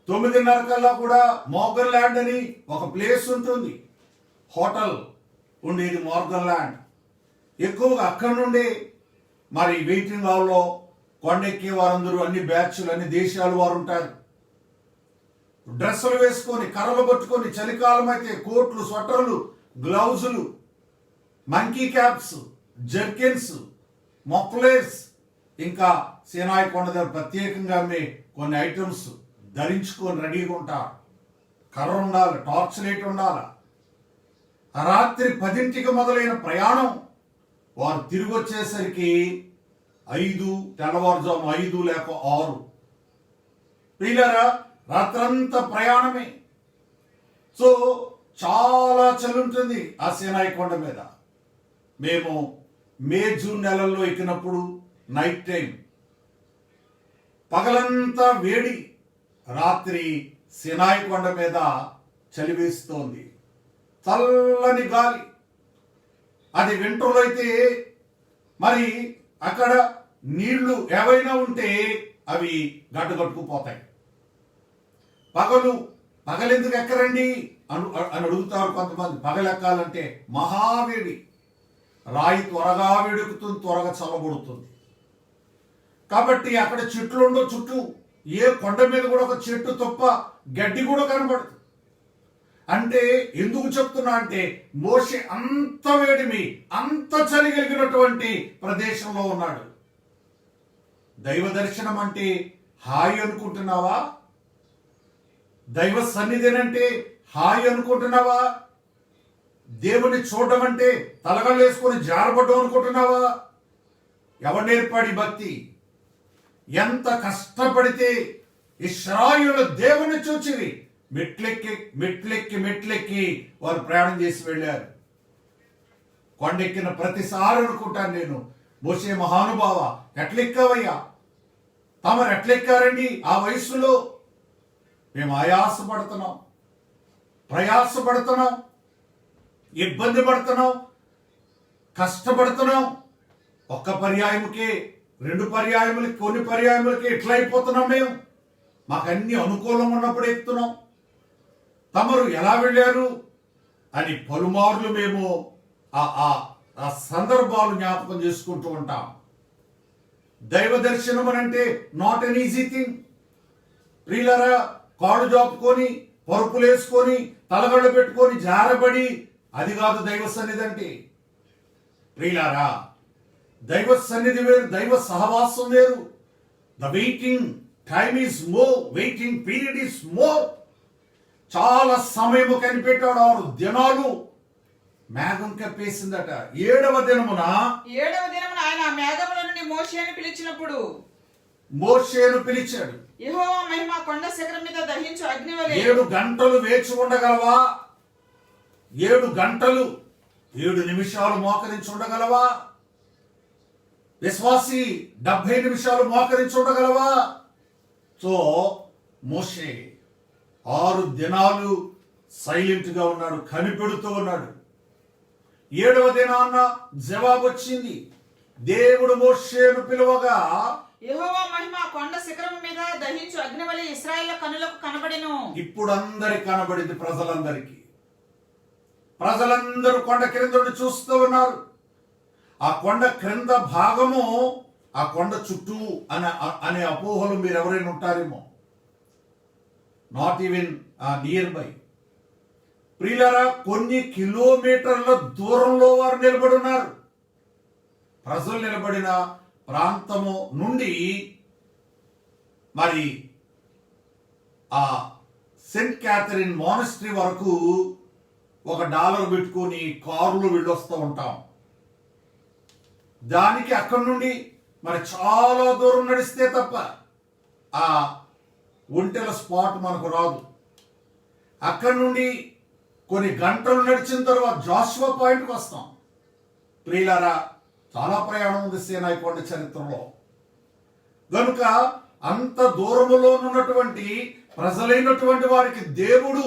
9:30 కల్లా కూడా మోర్గన్ ల్యాండ్ అని ఒక ప్లేస్ ఉంటుంది, హోటల్ ఉండేది మోర్గన్ ల్యాండ్. ఎక్కువగా అక్కడి నుండి మరి వెయిటింగ్ హాల్లో కొండెక్కే వారందరూ అన్ని బ్యాచ్లు, అన్ని దేశాల వారు ఉంటారు. డ్రెస్సులు వేసుకొని, కర్రలు పట్టుకొని, చలికాలం అయితే కోట్లు, స్వెటర్లు, గ్లౌజులు, మంకీ క్యాప్స్, జర్కిన్స్, మొక్లేస్, ఇంకా సినాయి కొండ దగ్గర ప్రత్యేకంగా కొన్ని ఐటమ్స్ ధరించుకొని రెడీగా ఉంటారు. కర్ర ఉండాలి, టార్చ్ లైట్ ఉండాలి. రాత్రి 10ంటికి మొదలైన ప్రయాణం వారు తిరిగి వచ్చేసరికి 5, తెల్లవారుజాము 5 లేక 6. ప్రియులారా, రాత్రంతా ప్రయాణమే. సో చాలా చలి ఉంటుంది ఆ సినాయి కొండ మీద. మేము మే, జూన్ నెలల్లో ఎక్కినప్పుడు నైట్ టైం పగలంతా వేడి, రాత్రి సినాయి కొండ మీద చలి వేస్తోంది, చల్లని గాలి. అది వింటర్లో అయితే మరి అక్కడ నీళ్లు ఏవైనా ఉంటే అవి గడ్డగట్టుకుపోతాయి. పగలెందుకు ఎక్కరండి అని అడుగుతారు కొంతమంది. పగలెక్కాలంటే మహావేడి, రాయి త్వరగా వేడెక్కుతుంది, త్వరగా చల్లబడుతుంది. కాబట్టి అక్కడ చెట్లు ఉండవు, చుట్టూ ఏ కొండ మీద కూడా ఒక చెట్టు తప్ప గడ్డి కూడా కనబడదు. అంటే ఎందుకు చెప్తున్నా అంటే మోషే అంత వేడిమి, అంత చలి కలిగినటువంటి ప్రదేశంలో ఉన్నాడు. దైవ దర్శనం అంటే హాయి అనుకుంటున్నావా? దైవ సన్నిధినంటే హాయి అనుకుంటున్నావా? దేవుని చూడడం అంటే తలగళ్ళు వేసుకొని జారబడ్డం అనుకుంటున్నావా? ఎవరు నేర్పాడి భక్తి? ఎంత కష్టపడితే ఇశ్రాయేలు దేవుని చూచిరి, మెట్లెక్కి మెట్లెక్కి మెట్లెక్కి వారు ప్రయాణం చేసి వెళ్ళారు. కొండెక్కిన ప్రతిసారి అనుకుంటాను నేను, మోషే మహానుభావ ఎట్లెక్కావయ్యా, తమరు ఎట్లెక్కారండి ఆ వయస్సులో? మేము ఆయాసపడుతున్నాం, ప్రయాసపడుతున్నాం, ఇబ్బంది పడుతున్నాం, కష్టపడుతున్నాం. ఒక్క పర్యాయముకే, 2 పర్యాయములకి, కొన్ని పర్యాయములకి ఎట్లా అయిపోతున్నాం మేము? మాకు అన్ని అనుకూలం ఉన్నప్పుడు ఎక్కుతున్నాం, తమరు ఎలా వెళ్ళారు అని పలుమార్లు మేము ఆ సందర్భాలు జ్ఞాపకం చేసుకుంటూ ఉంటాం. దైవ దర్శనం అంటే నాట్ ఎన్ ఈజీ థింగ్. ప్రియులరా, కాడు జాపుకొని, పరుపులు వేసుకొని, తలగళ్ళు పెట్టుకొని జారబడి, అది కాదు దైవ సన్నిధి అంటే. ప్రియులారా, దైవ సన్నిధి వేరు, దైవ సహవాసం వేరు. The waiting time is more, waiting period is more. చాలా సమయము కనిపెట్టాడు. 6 దినాలు మేఘం కప్పేసిందట. 7వ దినమున ఆయన ఆ మేఘములో నుండి మోషేను పిలిచినప్పుడు మోషేను పిలిచాడు. యెహోవా మహిమ కొండ శిఖరం మీద దహించు అగ్నివలె. 7 గంటలు వేచి ఉండగలవా? 7 గంటలు 7 నిమిషాలు మోకరించి ఉండగలవా? విశ్వాసి 70 నిమిషాలు మోకరించి ఉండగలవా? సో మోషే 6 దినాలు సైలెంట్ గా ఉన్నాడు, కనిపెడుతూ ఉన్నాడు. 7వ దినాన్న జవాబు వచ్చింది. దేవుడు మోషేను పిలువగా, యెహోవా మహిమ కొండ శిఖరం మీద దహించు అగ్నివలె ఇశ్రాయేలు కనులకు కనబడెను. ఇప్పుడు అందరికి కనబడింది. ప్రజలందరూ కొండ క్రింద నుండి చూస్తూ ఉన్నారు. ఆ కొండ క్రింద భాగము, ఆ కొండ చుట్టూ అనే అపోహలు మీరు ఎవరైనా ఉంటారేమో. Not even near by. ప్రియులారా, కొన్ని కిలోమీటర్ల దూరంలో వారు నిలబడి ఉన్నారు. ప్రజలు నిలబడిన ప్రాంతము నుండి మరి ఆ సెయింట్ క్యాథరిన్ మానస్ట్రీ వరకు $1 పెట్టుకొని కారులో వెళ్ళొస్తూ ఉంటాం. దానికి అక్కడి నుండి మరి చాలా దూరం నడిస్తే తప్ప ఆ ఒంటెల స్పాట్ మనకు రాదు. అక్కడి నుండి కొన్ని గంటలు నడిచిన తర్వాత జాషువా పాయింట్కి వస్తాం. ప్రియులారా, చాలా ప్రయాణం ఉంది సీనాయి కొండ చరిత్రలో. కనుక అంత దూరములో ఉన్నటువంటి ప్రజలైనటువంటి వారికి దేవుడు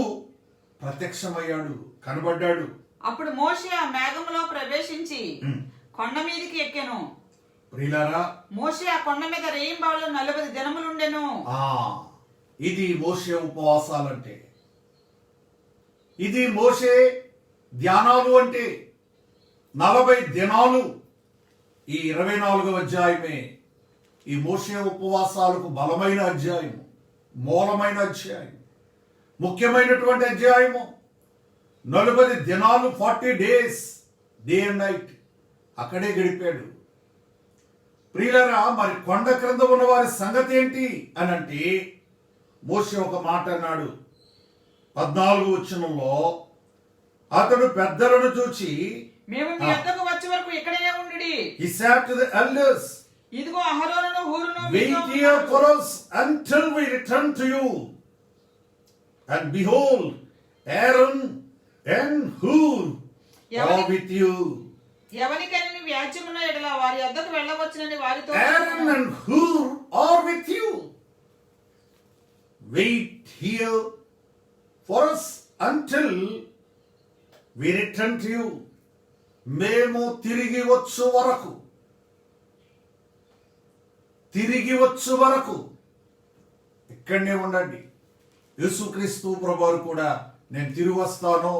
ప్రత్యక్షమయ్యాడు, కనబడ్డాడు. అప్పుడు మోషే ఆ మేఘములో ప్రవేశించి కొండ మీదకి ఎక్కెను. ప్రియులారా, మోషే ఆ కొండ మీద రేయింబావులో 40 దినములుండెను. ఇది మోషే ఉపవాసాలంటే, ఇది మోషే ధ్యానాలు అంటే. 40 దినాలు. ఈ 24వ అధ్యాయమే ఈ మోషే ఉపవాసాలకు బలమైన అధ్యాయము, మూలమైన అధ్యాయం, ముఖ్యమైనటువంటి అధ్యాయము. 40 దినాలు 40 days, డే అండ్ నైట్ అక్కడే గడిపాడు. ప్రియులరా, మరి కొండ క్రింద ఉన్న వారి సంగతి ఏంటి అని అంటే, మోషే ఒక మాట అన్నాడు. 14వ వచనంలో, అతడు పెద్దలను చూచి, మేము మీ వద్దకు వచ్చే వరకు ఇక్కడే ఉండుడి. He said to the elders, ఇదిగో అహరోనును హూరును wait here for us until we return to you. And behold, Aaron and Hur are with you. ఎవరికైనా వ్యాజ్యమున్న ఎడల వారి వద్దకు వెళ్ళవచ్చునని వారితో. Aaron and Hur are with you. Wait here for us until we return to you. మేము తిరిగి వచ్చు వరకు ఇక్కడనే ఉండండి. యేసుక్రీస్తు ప్రభువారు కూడా నేను తిరిగి వస్తాను,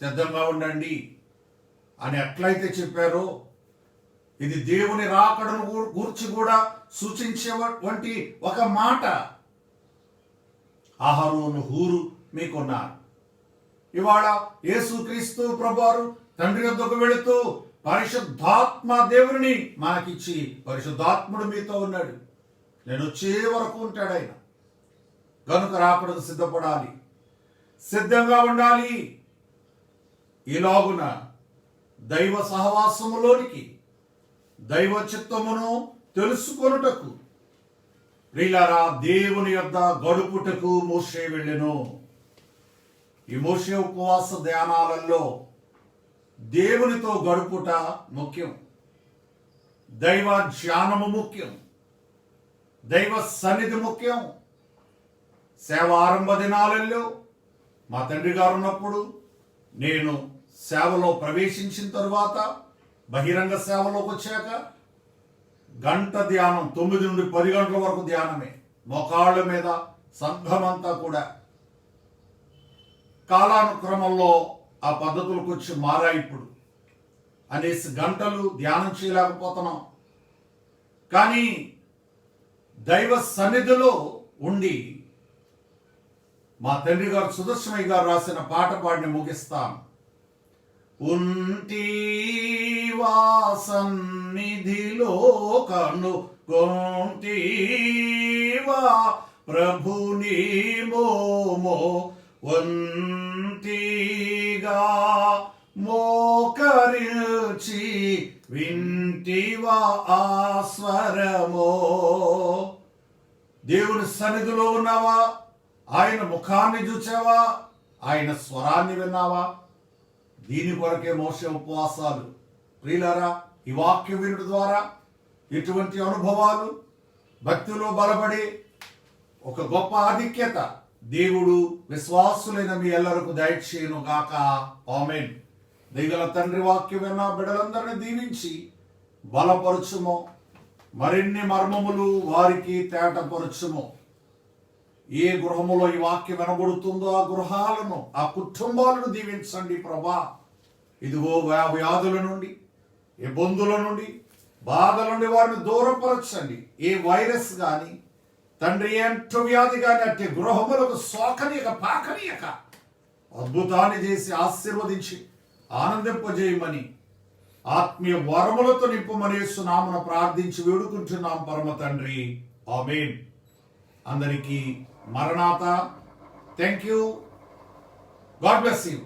సిద్ధంగా ఉండండి అని ఎట్లయితే చెప్పారో, ఇది దేవుని రాకడను గూర్చి కూడా సూచించేటువంటి ఒక మాట అహరోను హూరు మీకున్నారు. ఇవాళ యేసుక్రీస్తు ప్రభువారు తండ్రి యొద్దకు వెళుతూ పరిశుద్ధాత్మ దేవుని మనకిచ్చి, పరిశుద్ధాత్ముడు మీతో ఉన్నాడు, నేను వచ్చే వరకు ఉంటాడు ఆయన, గనుక రాకడకు సిద్ధపడాలి, సిద్ధంగా ఉండాలి. ఇలాగున దైవ సహవాసములోనికి, దైవ చిత్తమును తెలుసుకొనుటకు ప్రియులారా దేవుని యొద్ద గడుపుటకు మోషే వెళ్ళెను. ఈ మోషే ఉపవాస ధ్యానాలలో దేవునితో గడుపుట ముఖ్యం, దైవ ధ్యానము ముఖ్యం, దైవ సన్నిధి ముఖ్యం. సేవ ఆరంభ దినాలలో మా తండ్రి గారు ఉన్నప్పుడు, నేను సేవలో ప్రవేశించిన తరువాత, బహిరంగ సేవలోకి వచ్చాక గంట ధ్యానం, 9 నుండి 10 గంటల వరకు ధ్యానమే, మోకాళ్ళ మీద సంఘమంతా కూడా. కాలానుక్రమంలో ఆ పద్ధతులకు వచ్చి మారాయి. ఇప్పుడు అనేసి గంటలు ధ్యానం చేయలేకపోతున్నాం. కానీ దైవ సన్నిధిలో ఉండి మా తండ్రి గారు సుదర్శనయ్య గారు రాసిన పాట పాడిని ముగిస్తాను. ఉంటివా సన్నిధిలో కనుకొంటివా ప్రభుని మోమో, ఒంటిగా మోకరిచి వింటివా ఆస్వరమో. దేవుని సన్నిధిలో ఉన్నావా? ఆయన ముఖాన్ని చూచావా? ఆయన స్వరాన్ని విన్నావా? దీని కొరకే మోషే ఉపవాసాలు. ప్రియులారా, ఈ వాక్యం వినుట ద్వారా ఇటువంటి అనుభవాలు, భక్తిలో బలపడి ఒక గొప్ప ఆధిక్యత దేవుడు విశ్వాసులైన మీ ఎల్లరకు దయచేయును గాక. ఆమేన్. దయగల తండ్రి వాక్యం విన్న బిడ్డలందరినీ దీవించి బలపరచుము, మరిన్ని మర్మములు వారికి తేటపరచుము. ఏ గృహములో ఈ వాక్యం వినబడుతుందో ఆ గృహాలను, ఆ కుటుంబాలను దీవించండి ప్రభా. ఇదిగో వ్యాధుల నుండి, ఇబ్బందుల నుండి, బాధల నుండి వారిని దూరపరచండి. ఏ వైరస్ కానీ తండ్రి అంటు వ్యాధి కానీ అట్టి గృహములకు సోకనీయక పాకనీయక అద్భుతాన్ని చేసి ఆశీర్వదించి ఆనందింపజేయమని, ఆత్మీయ వరములతో నింపమని యేసునామమున ప్రార్థించి వేడుకుంటున్నాం పరమ తండ్రి. ఆమేన్. అందరికీ మరణాత. Thank you. God bless you.